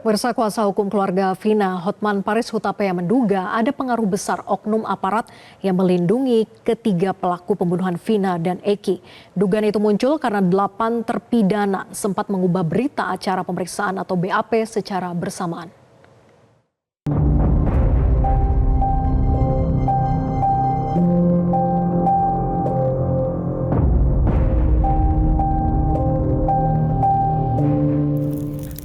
Pemirsa, kuasa hukum keluarga Vina, Hotman Paris Hutapea menduga ada pengaruh besar oknum aparat yang melindungi ketiga pelaku pembunuhan Vina dan Eki. Dugaan itu muncul karena 8 terpidana sempat mengubah berita acara pemeriksaan atau BAP secara bersamaan.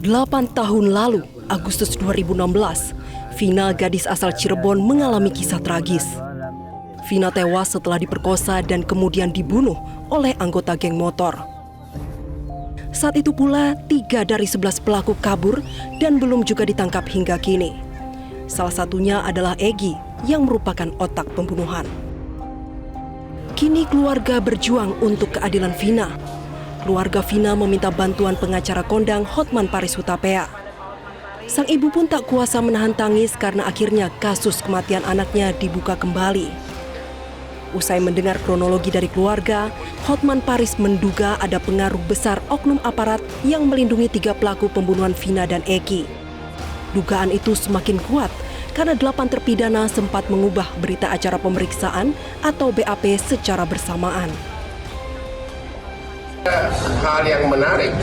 Delapan tahun lalu, Agustus 2016, Vina, gadis asal Cirebon, mengalami kisah tragis. Vina tewas setelah diperkosa dan kemudian dibunuh oleh anggota geng motor. Saat itu pula, 3 dari 11 pelaku kabur dan belum juga ditangkap hingga kini. Salah satunya adalah Egi yang merupakan otak pembunuhan. Kini keluarga berjuang untuk keadilan Vina. Keluarga Vina meminta bantuan pengacara kondang Hotman Paris Hutapea. Sang ibu pun tak kuasa menahan tangis karena akhirnya kasus kematian anaknya dibuka kembali. Usai mendengar kronologi dari keluarga, Hotman Paris menduga ada pengaruh besar oknum aparat yang melindungi 3 pelaku pembunuhan Vina dan Eki. Dugaan itu semakin kuat karena 8 terpidana sempat mengubah berita acara pemeriksaan atau BAP secara bersamaan. Hal yang menarik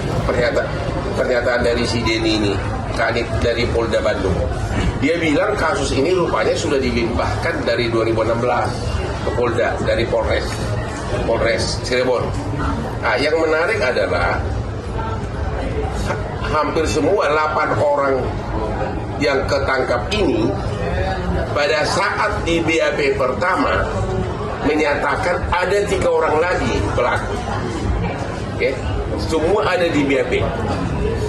pernyataan dari si Denny ini, Kadit dari Polda Bandung. Dia bilang kasus ini rupanya sudah dilimpahkan dari 2016 ke Polda, dari Polres Cirebon. Nah, yang menarik adalah hampir semua 8 orang yang ketangkap ini pada saat di BAP pertama menyatakan ada 3 orang lagi pelaku. Okay. Semua ada di BAP,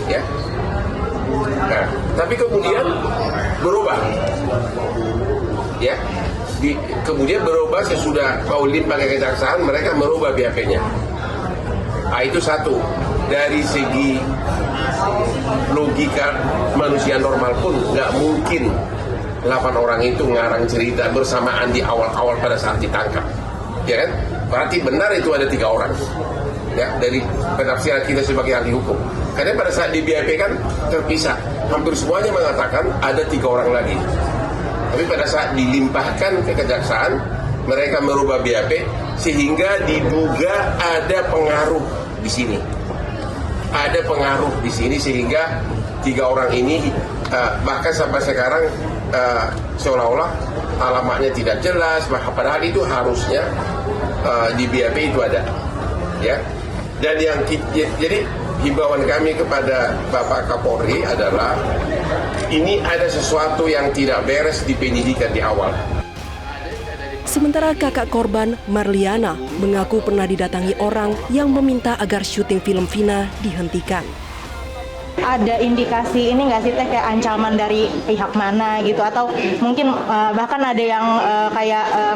ya. Nah, tapi kemudian berubah, ya. Kemudian berubah sesudah mau limpah ke kejaksaan, mereka merubah BAP-nya. Nah, itu satu. Dari segi logika manusia normal pun nggak mungkin 8 orang itu ngarang cerita bersamaan di awal-awal pada saat ditangkap, ya kan? Berarti benar itu ada 3 orang. Ya, dari penafsiran kita sebagai ahli hukum. Karena pada saat di BAP kan terpisah, hampir semuanya mengatakan ada 3 orang lagi. Tapi pada saat dilimpahkan ke kejaksaan, mereka merubah BAP sehingga diduga ada pengaruh di sini. Ada pengaruh di sini sehingga 3 orang ini bahkan sampai sekarang seolah-olah alamatnya tidak jelas, padahal itu harusnya di BAP itu ada, ya. Dan jadi himbauan kami kepada Bapak Kapolri adalah ini ada sesuatu yang tidak beres di penyidikan di awal. Sementara kakak korban, Marliana, mengaku pernah didatangi orang yang meminta agar syuting film Vina dihentikan. Ada indikasi ini nggak sih Teh, kayak ancaman dari pihak mana gitu, atau mungkin bahkan ada yang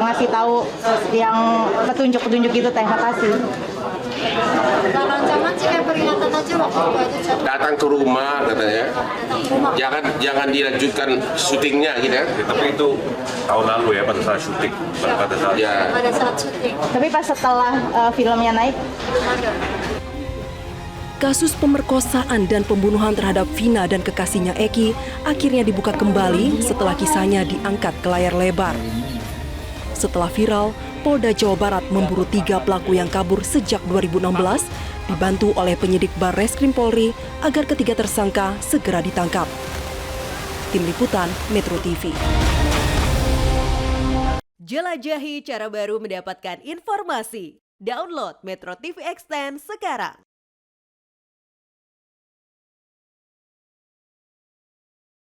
ngasih tahu yang petunjuk-petunjuk gitu Teh? Makasih. Kalau ancaman sih kayak peringatan aja waktu itu. Datang ke rumah katanya, jangan dilanjutkan syutingnya gitu ya. Tapi itu tahun lalu ya pada saat syuting, pada saat syuting. Tapi pas setelah filmnya naik, kasus pemerkosaan dan pembunuhan terhadap Vina dan kekasihnya Eki akhirnya dibuka kembali setelah kisahnya diangkat ke layar lebar. Setelah viral, Polda Jawa Barat memburu 3 pelaku yang kabur sejak 2016, dibantu oleh penyidik Barreskrim Polri agar ketiga tersangka segera ditangkap. Tim Liputan Metro TV. Jelajahi cara baru mendapatkan informasi. Download Metro TV Extend sekarang.